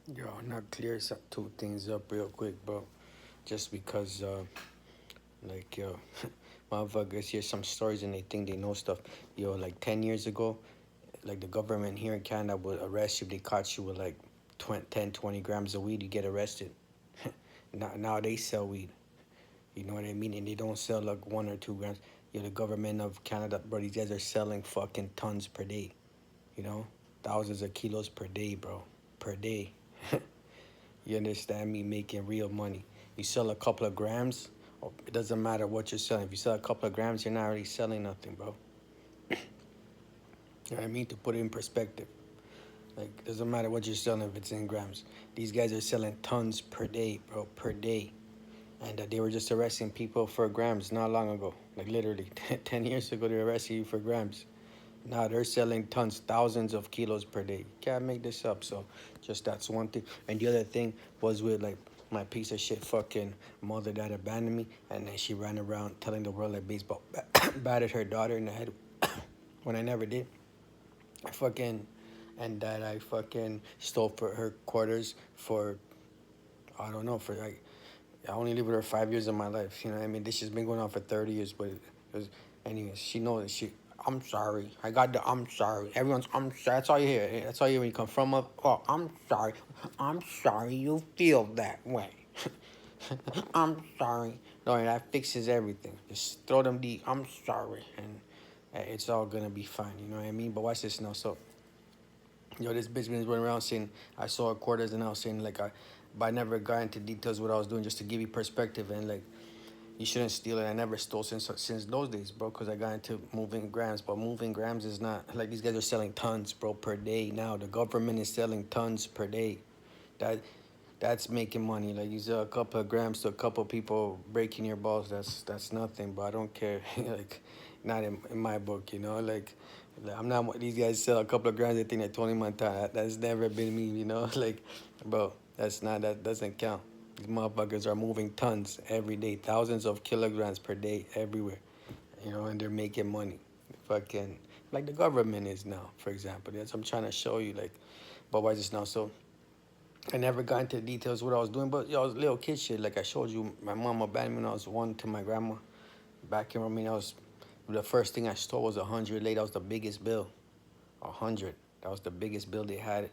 Yo, not clear two things up real quick, bro. Just because, yo, motherfuckers hear some stories and they think they know stuff. Yo, like 10 years ago, like the government here in Canada would arrest you if they caught you with like 10, 20 grams of weed, you get arrested. Now they sell weed. You know what I mean? And they don't sell like 1 or 2 grams. Yo, the government of Canada, bro, these guys are selling fucking tons per day. You know? Thousands of kilos per day, bro. Per day. You understand me? Making real money. You sell a couple of grams, it doesn't matter what you're selling. If you sell a couple of grams, you're not really selling nothing, bro. You know what I mean? To put it in perspective. Like, it doesn't matter what you're selling if it's in grams. These guys are selling tons per day, bro, per day. And they were just arresting people for grams not long ago. Like, literally, 10 years ago, they were arresting you for grams. Now they're selling tons, thousands of kilos per day. Can't make this up. So just that's one thing. And the other thing was with like my piece of shit fucking mother that abandoned me, and then she ran around telling the world like baseball batted her daughter in the head when I never did. I fucking and that I fucking stole for her quarters for I don't know for like I only lived with her 5 years of my life. You know what I mean? This has been going on for 30 years, but it was, anyways, she knows that she. I'm sorry. I got the I'm sorry. Everyone's I'm sorry. That's all you hear. That's all you hear when you come from a. Oh, I'm sorry. I'm sorry you feel that way. I'm sorry. No, that fixes everything. Just throw them the I'm sorry, and it's all gonna be fine. You know what I mean? But watch this now. So, yo, this bitch been running around saying I saw her quarters, and I was saying like but I never got into details what I was doing just to give you perspective and like you shouldn't steal it. I never stole since those days, bro, because I got into moving grams. But moving grams is not like these guys are selling tons, bro, per day now. The government is selling tons per day. That that's making money. Like you sell a couple of grams to a couple of people breaking your balls. That's nothing. But I don't care. Like not in my book, you know. Like I'm not these guys sell a couple of grams. They think they're Tony Montana. That's never been me, you know. Like, bro, that doesn't count. These motherfuckers are moving tons every day, thousands of kilograms per day everywhere, you know, and they're making money. Fucking like the government is now, for example. That's what I'm trying to show you. Like, but why just now? So I never got into details what I was doing, but yo, I was little kid shit. Like I showed you, my mom abandoned me when I was one to my grandma. Back in Romania, I was the first thing I stole was 100 lei. That was the biggest bill, 100. That was the biggest bill they had,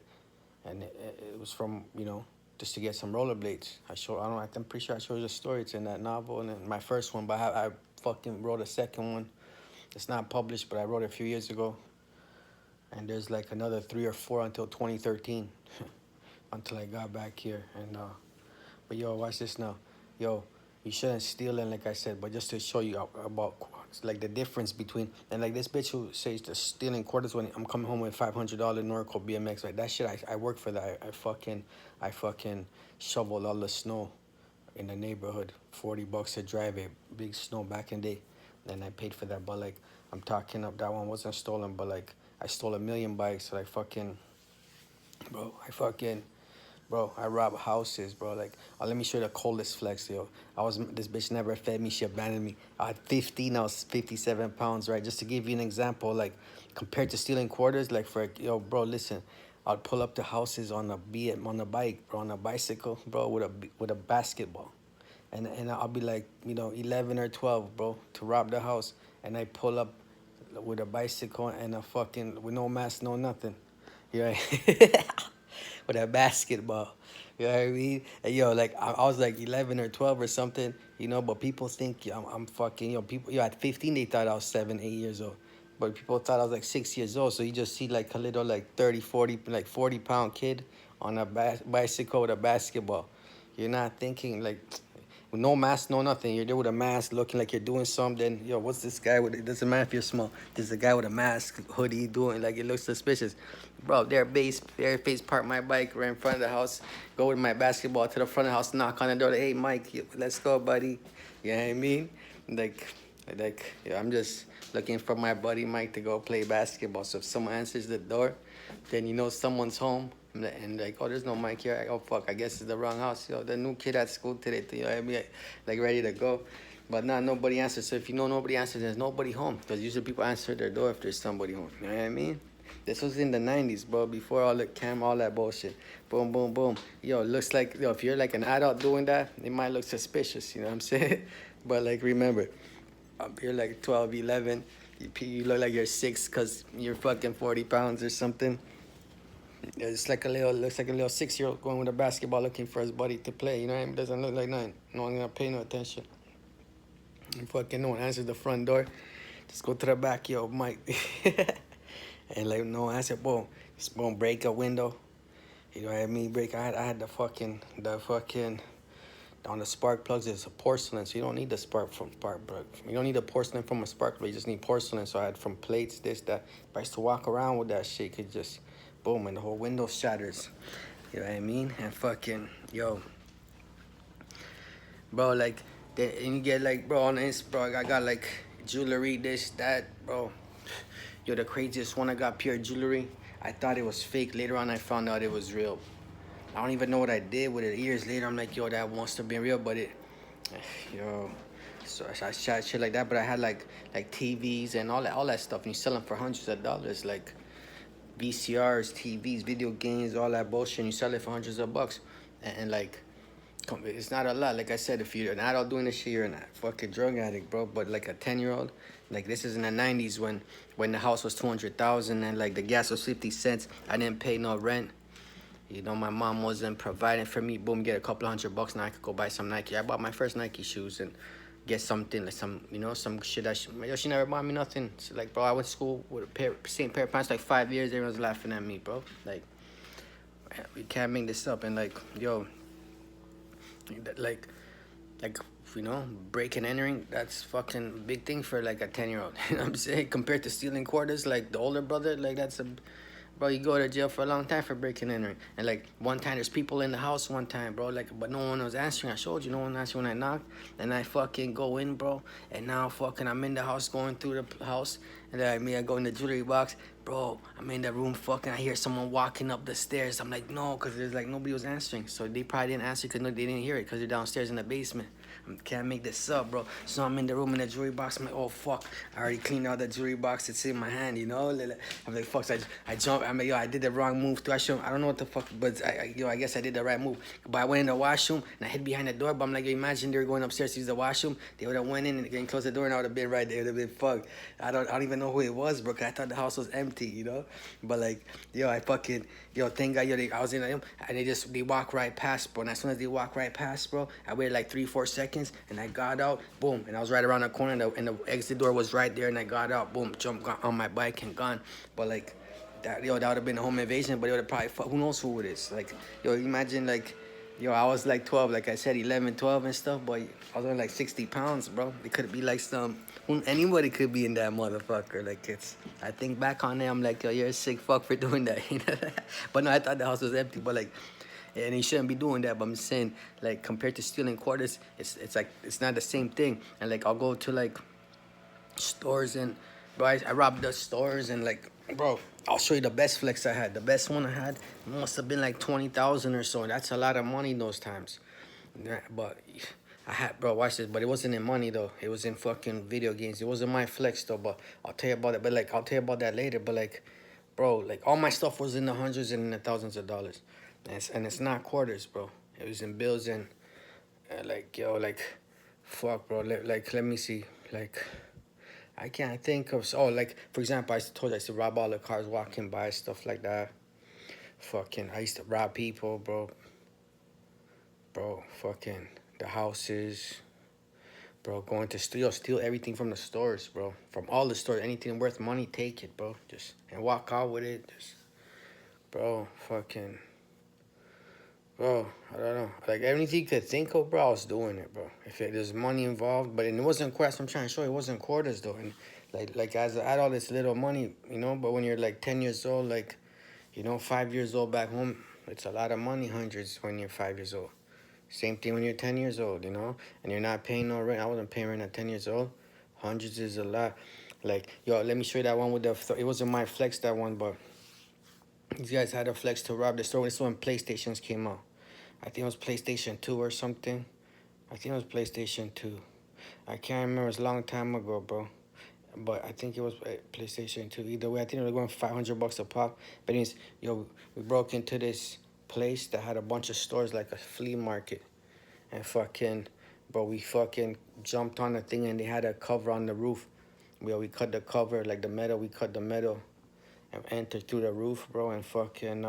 and it was from just to get some rollerblades. I don't know. I'm pretty sure I showed you the story. It's in that novel, and then my first one. But I fucking wrote a second one. It's not published, but I wrote it a few years ago. And there's like another 3 or 4 until 2013, until I got back here. And but yo, watch this now. Yo, you shouldn't steal it, like I said, but just to show you about like the difference between and like this bitch who says the stealing quarters when I'm coming home with $500 Norco BMX, right? That shit, I work for that. I fucking shoveled all the snow in the neighborhood. $40 to drive it, big snow back in the day, and I paid for that. But like I'm talking up, that one wasn't stolen, but like I stole a million bikes. So I fucking, bro, Bro, I rob houses, bro. Like, let me show you the coldest flex, yo. This bitch never fed me. She abandoned me. I had 15, I was 57 pounds, right? Just to give you an example, like, compared to stealing quarters, like, yo, bro, listen. I'd pull up to houses on on a bike, bro, on a bicycle, bro, with a basketball. And I'll be like, 11 or 12, bro, to rob the house. And I pull up with a bicycle and a fucking, with no mask, no nothing. Yeah. With a basketball. You know what I mean? And yo, like I was like 11 or 12 or something, but people think I'm fucking, people, at 15 they thought I was 7, 8 years old. But people thought I was like 6 years old. So you just see like a little like 30, 40, like 40-pound kid on a bicycle with a basketball. You're not thinking like with no mask, no nothing. You're there with a mask, looking like you're doing something. Yo, what's this guy with? It doesn't matter if you're small. There's a guy with a mask, hoodie, doing like it looks suspicious. Bro, their face park my bike right in front of the house. Go with my basketball to the front of the house, knock on the door. Like, hey, Mike, let's go, buddy. You know what I mean? Yeah, I'm just looking for my buddy Mike to go play basketball. So if someone answers the door, then someone's home. And like, oh, there's no Mike here. Oh, fuck, I guess it's the wrong house. Yo, the new kid at school today, you know what I mean? Like, ready to go. But now nobody answers. So if nobody answers, there's nobody home. Because usually people answer their door if there's somebody home. You know what I mean? This was in the 90s, bro, before all the all that bullshit. Boom, boom, boom. Yo, looks like, yo, if you're like an adult doing that, it might look suspicious, you know what I'm saying? But like, remember, you're like 12, 11, you look like you're 6 because you're fucking 40 pounds or something. It's like looks like a little 6-year-old going with a basketball looking for his buddy to play, you know what I mean? Doesn't look like nothing. No one gonna pay no attention. And fucking no one answers the front door. Just go to the back, yo, Mike. And like no answer, boom. Just boom, break a window. You know what I mean? I had the fucking on the spark plugs is a porcelain, so you don't need the spark plug. You don't need the porcelain from a spark plug, you just need porcelain. So I had from plates, this, that. If I used to walk around with that shit, could just boom, and the whole window shatters. You know what I mean? And fucking, yo, bro, like, and you get like, bro, on Insta, bro, I got like jewelry, this, that, bro. Yo, the craziest one, I got pure jewelry. I thought it was fake. Later on, I found out it was real. I don't even know what I did with it. Years later, I'm like, yo, that must have been real, but it, yo, so I shot shit like that. But I had like TVs and all that stuff, and you sell them for hundreds of dollars, like VCRs, TVs, video games, all that bullshit. And you sell it for hundreds of bucks, and like, it's not a lot. Like I said, if you're an adult doing this shit, you're a fucking drug addict, bro. But like a 10-year-old, like this is in the 90s when the house was 200,000 and like the gas was 50 cents. I didn't pay no rent. You know, my mom wasn't providing for me. Boom, get a couple $100. Now I could go buy some Nike. I bought my first Nike shoes and get something like some shit that she never bought me nothing. So like, bro, I went to school with same pair of pants like 5 years. Everyone's laughing at me, bro. Like, we can't make this up. And like, yo, like you know, breaking and entering, that's fucking big thing for like a 10-year-old. You know what I'm saying? Compared to stealing quarters, like the older brother, like that's a, bro, you go to jail for a long time for breaking and entering. And like one time there's people in the house one time, bro, like, but no one was answering. I showed you, no one answered when I knocked. And I fucking go in, bro, and now fucking I'm in the house going through the house. And then I go in the jewelry box, bro, I'm in the room fucking, I hear someone walking up the stairs. I'm like, no, because there's like nobody was answering. So they probably didn't answer because they didn't hear it because they're downstairs in the basement. Can't make this up, bro. So I'm in the room in the jewelry box. I'm like, oh fuck, I already cleaned out the jewelry box. It's in my hand, you know. I'm like, fuck. So I jump. I'm like, yo, I did the wrong move too. I don't know what the fuck, but I guess I did the right move. But I went in the washroom and I hid behind the door. But I'm like, yo, imagine they were going upstairs to use the washroom. They would have went in and closed the door, and I would have been right there. It would have been fucked. I don't even know who it was, bro. Cause I thought the house was empty, you know. But like, yo, I fucking, yo, thank God, yo, I was in them, and they walk right past, bro. And as soon as they walk right past, bro, I waited like 3-4 seconds, and I got out, boom, and I was right around the corner, and the exit door was right there, and I got out, boom, jumped on my bike and gone. But like, that would have been a home invasion, but it would have probably, who knows who it is. Like, yo, imagine like, yo, I was like 12, like I said, 11, 12 and stuff, but I was only like 60 pounds, bro. It could be like anybody could be in that motherfucker. Like, it's, I think back on it, I'm like, yo, you're a sick fuck for doing that, you know? But no, I thought the house was empty, but like, and he shouldn't be doing that. But I'm saying, like, compared to stealing quarters, it's like, it's not the same thing. And like, I'll go to like stores and, bro, I robbed the stores and like, bro, I'll show you the best flex I had. The best one I had must have been like 20,000 or so. That's a lot of money those times. But I had, bro, watch this. But it wasn't in money though. It was in fucking video games. It wasn't my flex though. But I'll tell you about it. But like, I'll tell you about that later. But like, bro, like all my stuff was in the hundreds and in the thousands of dollars. And it's not quarters, bro. It was in bills and like, yo, like, fuck, bro. Like, let me see. Like, I can't think of, oh, like, for example, I told you I used to rob all the cars walking by, stuff like that. Fucking, I used to rob people, bro. Bro, fucking, the houses. Bro, going to steal everything from the stores, bro. From all the stores, anything worth money, take it, bro. Just, and walk out with it. Just, bro, fucking, bro, I don't know. Like, anything you could think of, bro, I was doing it, bro. If there's money involved, but it wasn't quarters. I'm trying to show you, it wasn't quarters, though. And, like as I had all this little money, you know, but when you're, like, 10 years old, like, you know, 5 years old back home, it's a lot of money, hundreds, when you're 5 years old. Same thing when you're 10 years old, you know, and you're not paying no rent. I wasn't paying rent at 10 years old. Hundreds is a lot. Like, yo, let me show you that one with the, it wasn't my flex, that one, but these guys had a flex to rob the store. This one, PlayStations came out. I think it was PlayStation 2 or something. I think it was PlayStation 2. I can't remember. It was a long time ago, bro. but I think it was PlayStation 2. Either way, I think they were going $500 a pop. But anyways, yo, we broke into this place that had a bunch of stores like a flea market, and fucking, bro, we fucking jumped on the thing and they had a cover on the roof. We cut the cover, like the metal. We cut the metal and entered through the roof, bro, and fucking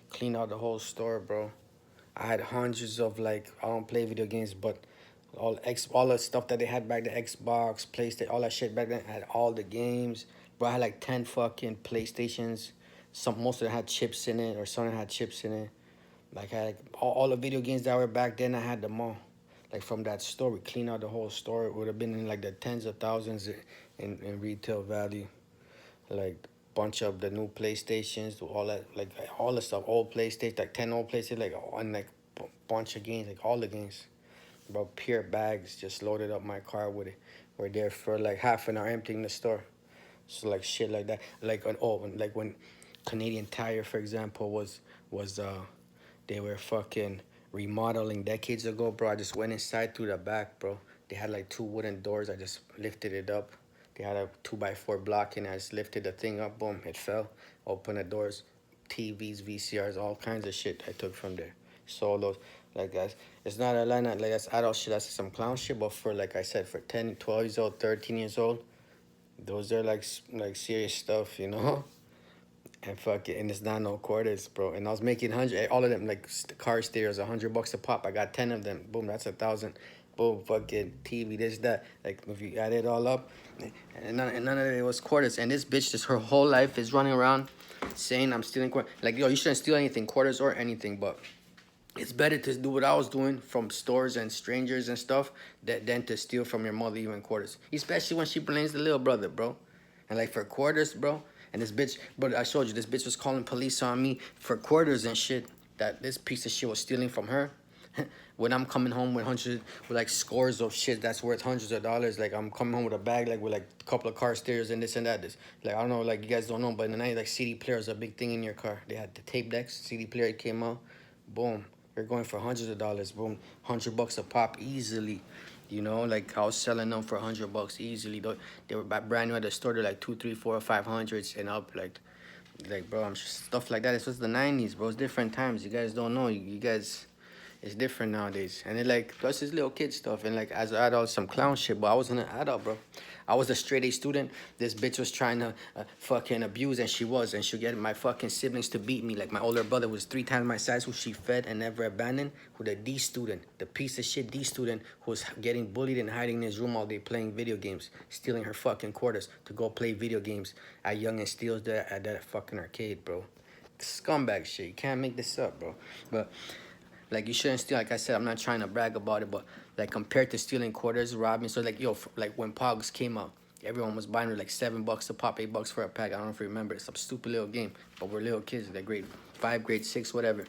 cleaned out the whole store, bro. I had hundreds of, like, I don't play video games, but all the stuff that they had back, the Xbox, PlayStation, all that shit back then. I had all the games, bro. I had like 10 fucking PlayStations. Most of them had chips in it, or some of them had chips in it. Like, I had like, all the video games that were back then. I had them all. Like, from that store, we cleaned out the whole store. It would have been in like the tens of thousands in retail value. Like, bunch of the new PlayStations, all that, like all the stuff, old PlayStation, like 10 old PlayStation, like on like bunch of games, like all the games. Bro, pure bags, just loaded up my car with it. We're there for like half an hour emptying the store. So like shit like that. Like like when Canadian Tire, for example, was they were fucking remodeling decades ago, bro. I just went inside through the back, bro. They had like 2 wooden doors. I just lifted it up. They had a 2x4 block and I just lifted the thing up, boom, it fell. Opened the doors, TVs, VCRs, all kinds of shit I took from there. Sold those. Like, guys, it's not a line, like, that's adult shit, that's some clown shit, but for, like I said, for 10, 12 years old, 13 years old, those are, like serious stuff, you know? And fuck it, and it's not no quarters, bro. And I was making 100, all of them, like, car stereos, $100 a pop. I got 10 of them. Boom, that's 1,000. Boom, fucking TV, this, that. Like, if you add it all up, and none of it was quarters. And this bitch, just her whole life is running around saying I'm stealing quarters. Like, yo, you shouldn't steal anything, quarters or anything, but it's better to do what I was doing from stores and strangers and stuff than to steal from your mother even quarters. Especially when she blames the little brother, bro. And like for quarters, bro. And this bitch, bro, I showed you, this bitch was calling police on me for quarters and shit that this piece of shit was stealing from her. When I'm coming home with like scores of shit that's worth hundreds of dollars, like I'm coming home with a bag, like with like a couple of car stereos and this and that. Like, I don't know, like you guys don't know, but in the 90s, like CD player is a big thing in your car. They had the tape decks, CD player came out, boom. They're going for hundreds of dollars, boom, $100 a pop easily. You know, like I was selling them for $100 easily. They were brand new at the store. They're like 2, 3, 4, 500s and up. Like bro, I'm just, stuff like that. It's just the 90s, bro. It's different times. You guys don't know. You guys, it's different nowadays. And it like, plus it's little kid stuff. And like as an adult, some clown shit. But I wasn't an adult, bro. I was a straight A student. This bitch was trying to fucking abuse, and she was. And she'll get my fucking siblings to beat me. Like my older brother was 3 times my size, who she fed and never abandoned. Who the D student, the piece of shit D student, who was getting bullied and hiding in his room all day playing video games, stealing her fucking quarters to go play video games at Young and Steele's there at that fucking arcade, bro. Scumbag shit. You can't make this up, bro. But like, you shouldn't steal. Like I said, I'm not trying to brag about it, but like compared to stealing quarters, robbing, so like, yo, like when Pogs came out, everyone was buying with like $7 a pop, $8 for a pack. I don't know if you remember. It's some stupid little game, but we're little kids. Like grade 5, grade 6, whatever.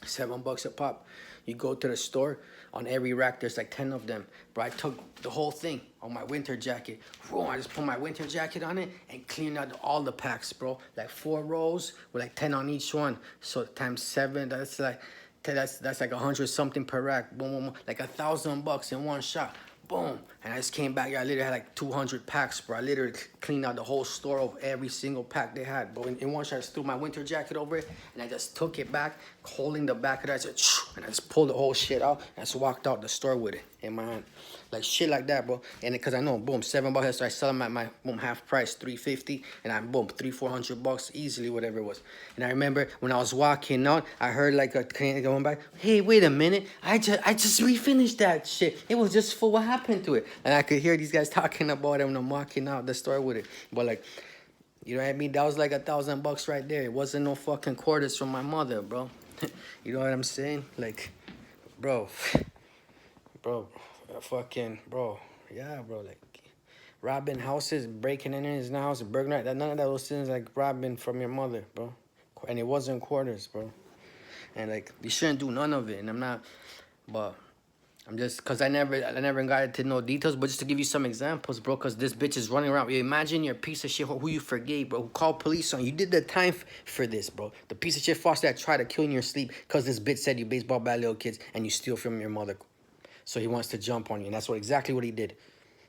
$7 a pop. You go to the store, on every rack there's like 10 of them. Bro, I took the whole thing on my winter jacket. Bro, I just put my winter jacket on it and cleaned out all the packs, bro. Like 4 rows with like 10 on each one. So times 7, that's like like 100 something per rack. Boom, boom, boom. Like $1,000 in one shot. Boom. And I just came back. I literally had like 200 packs, bro. I literally cleaned out the whole store of every single pack they had, bro. In one shot, I just threw my winter jacket over it, and I just took it back, holding the back of it. I said, and I just pulled the whole shit out, and I just walked out the store with it in my hand. Like shit like that, bro. And because I know, boom, $7. So I sell them at my boom half price, $350, and I'm boom $300-400 easily, whatever it was. And I remember when I was walking out, I heard like a Canadian going back. Hey, wait a minute, I just refinished that shit. It was just full. What happened to it? And I could hear these guys talking about it when I'm walking out the store with it. But like, you know what I mean? That was like $1,000 right there. It wasn't no fucking quarters from my mother, bro. You know what I'm saying? Like, bro. Fucking, bro, yeah, bro, like, robbing houses, breaking in his house, burglar, none of those things, like, robbing from your mother, bro, and it wasn't quarters, bro, and, like, you shouldn't do none of it, and I'm not, but, I'm just, because I never got into no details, but just to give you some examples, bro, because this bitch is running around. You imagine you're a piece of shit who you forgave, bro, who called police on you. You did the time for this, bro. The piece of shit foster that tried to kill you in your sleep because this bitch said you baseball bat little kids and you steal from your mother. So he wants to jump on you, and that's exactly what he did.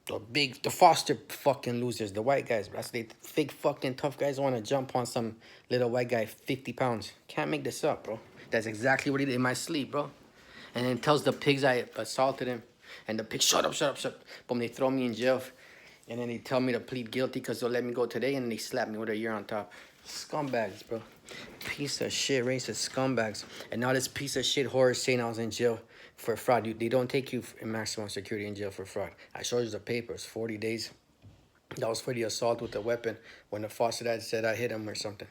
The foster fucking losers, the white guys. That's the fake fucking tough guys want to jump on some little white guy, 50 pounds. Can't make this up, bro. That's exactly what he did in my sleep, bro. And then tells the pigs I assaulted him. And the pigs, shut up, shut up, shut up. Boom, they throw me in jail. And then they tell me to plead guilty because they'll let me go today. And they slap me with a year on top. Scumbags, bro. Piece of shit, racist scumbags. And now this piece of shit horror saying I was in jail for fraud. They don't take you in maximum security in jail for fraud. I showed you the papers, 40 days. That was for the assault with a weapon when the foster dad said I hit him or something.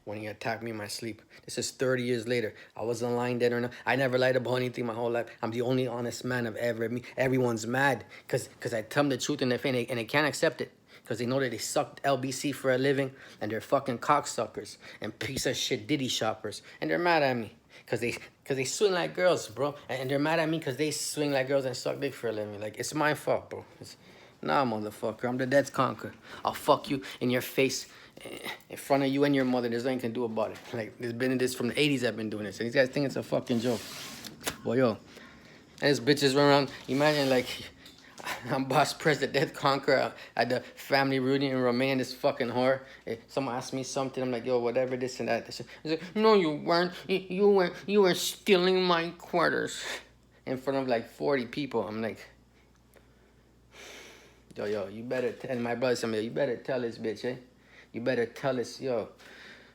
When he attacked me in my sleep. This is 30 years later. I wasn't lying dead or not. I never lied about anything my whole life. I'm the only honest man I've ever met. Everyone's mad because I tell them the truth in their face and they can't accept it. Because they know that they sucked LBC for a living and they're fucking cocksuckers and piece of shit Diddy shoppers. And they're mad at me because they swing like girls, bro. And they're mad at me because they swing like girls and suck dick for a living. Like, it's my fault, bro. Nah, motherfucker. I'm the dead's conqueror. I'll fuck you in your face in front of you and your mother. There's nothing you can do about it. Like, there's been this from the 80s I've been doing this. And these guys think it's a fucking joke. Boy, yo. And this bitches run around. Imagine, like, I'm boss president, death conqueror at the family reunion in Romania, this fucking whore. Someone asked me something, I'm like, yo, whatever, this and that. He's like, no, you weren't. You were stealing my quarters in front of like 40 people. I'm like, yo, you better tell my brother something. You better tell this bitch, eh? You better tell this, yo.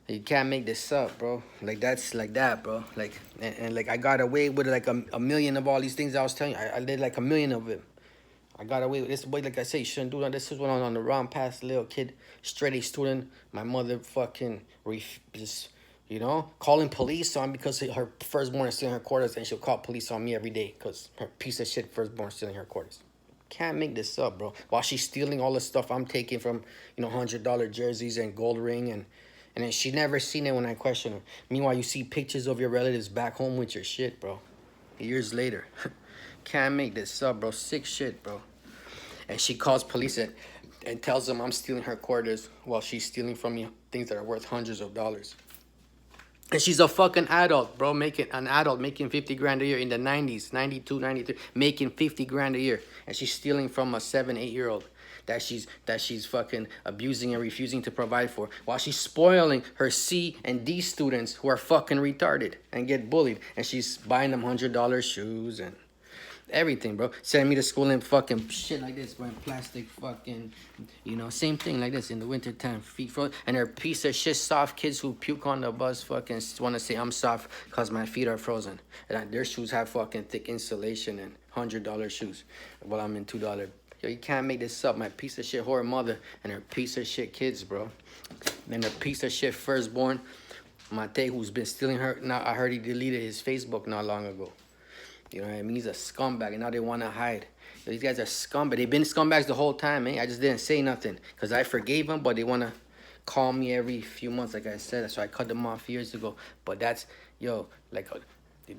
You can't make this up, bro. Like, that's like that, bro. Like, and like, I got away with like a million of all these things I was telling you. I did like a million of it. I got away with this. Boy, like I say, you shouldn't do that. This is when I was on the wrong path, little kid, straight A student. My mother fucking just, you know, calling police on because her firstborn is stealing her quarters, and she'll call police on me every day because her piece of shit firstborn is stealing her quarters. Can't make this up, bro. While she's stealing all the stuff I'm taking from, you know, $100 jerseys and gold ring, and then she never seen it when I question her. Meanwhile, you see pictures of your relatives back home with your shit, bro. Years later. Can't make this up, bro. Sick shit, bro. And she calls police and tells them I'm stealing her quarters while she's stealing from me things that are worth hundreds of dollars. And she's a fucking adult, bro, making 50 grand a year in the 90s, 92, 93, making 50 grand a year. And she's stealing from a 7, 8-year-old that she's fucking abusing and refusing to provide for, while she's spoiling her C and D students who are fucking retarded and get bullied. And she's buying them $100 shoes and everything, bro. Sending me to school in fucking shit like this, wearing plastic fucking, you know, same thing like this in the winter time, feet frozen. And they're piece of shit soft kids who puke on the bus fucking want to say I'm soft because my feet are frozen. And their shoes have fucking thick insulation and $100 shoes. Well, I'm in $2. Yo, you can't make this up. My piece of shit horror mother and her piece of shit kids, bro. And her piece of shit firstborn, Mate, who's been stealing her. Now, I heard he deleted his Facebook not long ago. You know what I mean? He's a scumbag, and now they want to hide. These guys are scumbags. They've been scumbags the whole time, eh? I just didn't say nothing because I forgave them, but they want to call me every few months, like I said. So I cut them off years ago. But that's, yo, like,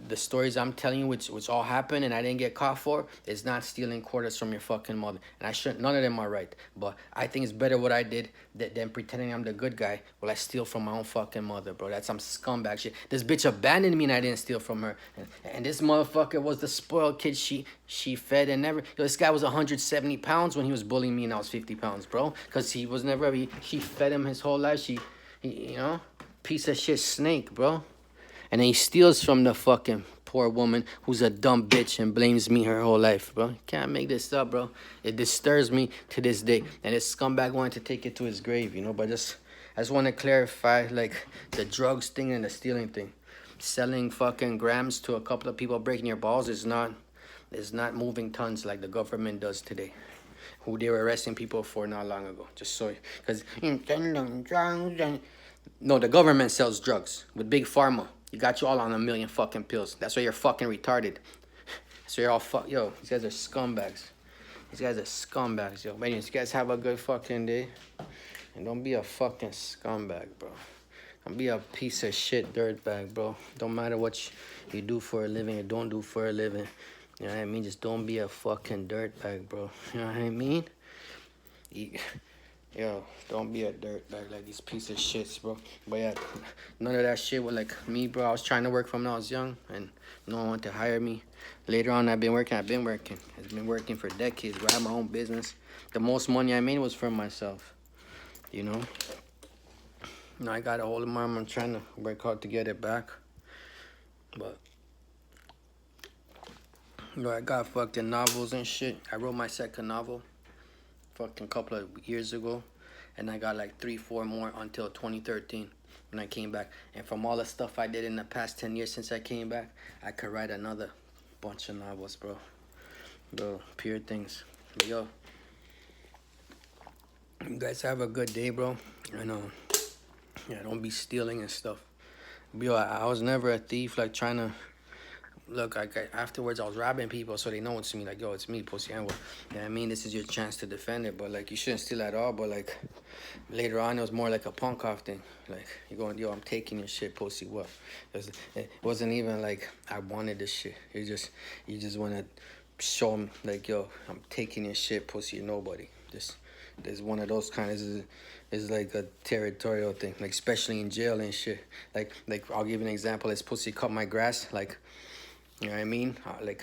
the stories I'm telling you, which all happened and I didn't get caught for, is not stealing quarters from your fucking mother. And I shouldn't, none of them are right. But I think it's better what I did than pretending I'm the good guy. Well, I steal from my own fucking mother, bro. That's some scumbag shit. This bitch abandoned me and I didn't steal from her. And this motherfucker was the spoiled kid she fed and never. Yo, this guy was 170 pounds when he was bullying me and I was 50 pounds, bro. Because he was never, she fed him his whole life. He, you know, piece of shit snake, bro. And then he steals from the fucking poor woman who's a dumb bitch and blames me her whole life, bro. Can't make this up, bro. It disturbs me to this day. And this scumbag wanted to take it to his grave, you know. But I just want to clarify, like, the drugs thing and the stealing thing. Selling fucking grams to a couple of people breaking your balls is not moving tons like the government does today. Who they were arresting people for not long ago. Just so, because, no, the government sells drugs with big pharma. You got you all on a million fucking pills. That's why you're fucking retarded. So you're all yo, these guys are scumbags. These guys are scumbags, yo. But anyways, you guys have a good fucking day. And don't be a fucking scumbag, bro. Don't be a piece of shit dirtbag, bro. Don't matter what you do for a living or don't do for a living. You know what I mean? Just don't be a fucking dirtbag, bro. You know what I mean? Yo, don't be a dirtbag like these piece of shits, bro. But yeah, none of that shit with like me, bro. I was trying to work from when I was young, and no one wanted to hire me. Later on, I've been working. It's been working for decades, bro. I have my own business. The most money I made was for myself, you know? Now I got a hold of mine. I'm trying to work hard to get it back. But, I got fucking novels and shit. I wrote my second novel fucking couple of years ago. And I got like 3-4 more until 2013 when I came back. And from all the stuff I did in the past 10 years since I came back, I could write another bunch of novels, bro. Bro, pure things. But yo, you guys have a good day, bro. Yeah, don't be stealing and stuff. Yo, I was never a thief, like trying to look. Afterwards, I was robbing people, so they know it's me. Like, yo, it's me, pussy. And yeah, I mean, this is your chance to defend it, but like, you shouldn't steal at all. But like, later on, it was more like a punk off thing. Like, you're going, yo, I'm taking your shit, pussy. What? It wasn't even like I wanted this shit. You just want to show them, like, yo, I'm taking your shit, pussy. You're nobody. There's one of those kind of is like a territorial thing, like especially in jail and shit. Like I'll give you an example. This pussy cut my grass, like, you know what I mean? Like,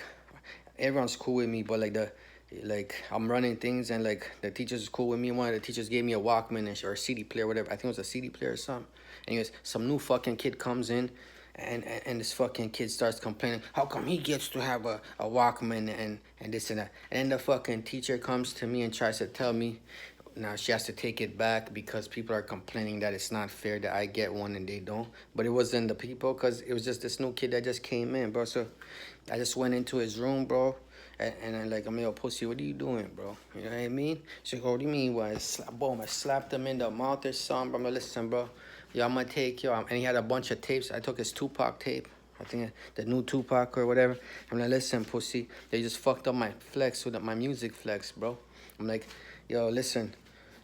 everyone's cool with me, but like I'm running things, and like the teachers is cool with me. One of the teachers gave me a Walkman or a CD player, whatever. I think it was a CD player or something. Anyways, some new fucking kid comes in, and this fucking kid starts complaining, how come he gets to have a Walkman and this and that. And then the fucking teacher comes to me and tries to tell me now she has to take it back because people are complaining that it's not fair that I get one and they don't. But it wasn't the people, because it was just this new kid that just came in, bro. So I just went into his room, bro. And I'm like, I'm yo, pussy, what are you doing, bro? You know what I mean? She's like, what do you mean? Boom, I slapped him in the mouth or something, bro. I'm like, listen, bro. Yo, I'm gonna take you. And he had a bunch of tapes. I took his Tupac tape. I think the new Tupac or whatever. I'm like, listen, pussy. They just fucked up my flex with my music flex, bro. I'm like, yo, listen.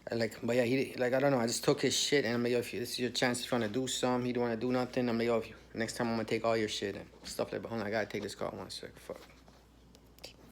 But yeah, I don't know. I just took his shit, and I'm like, yo, if this is your chance to trying to do something, he don't want to do nothing. I'm like, yo, next time I'm gonna take all your shit and stuff like that. But hold on, I gotta take this call 1 sec. Fuck.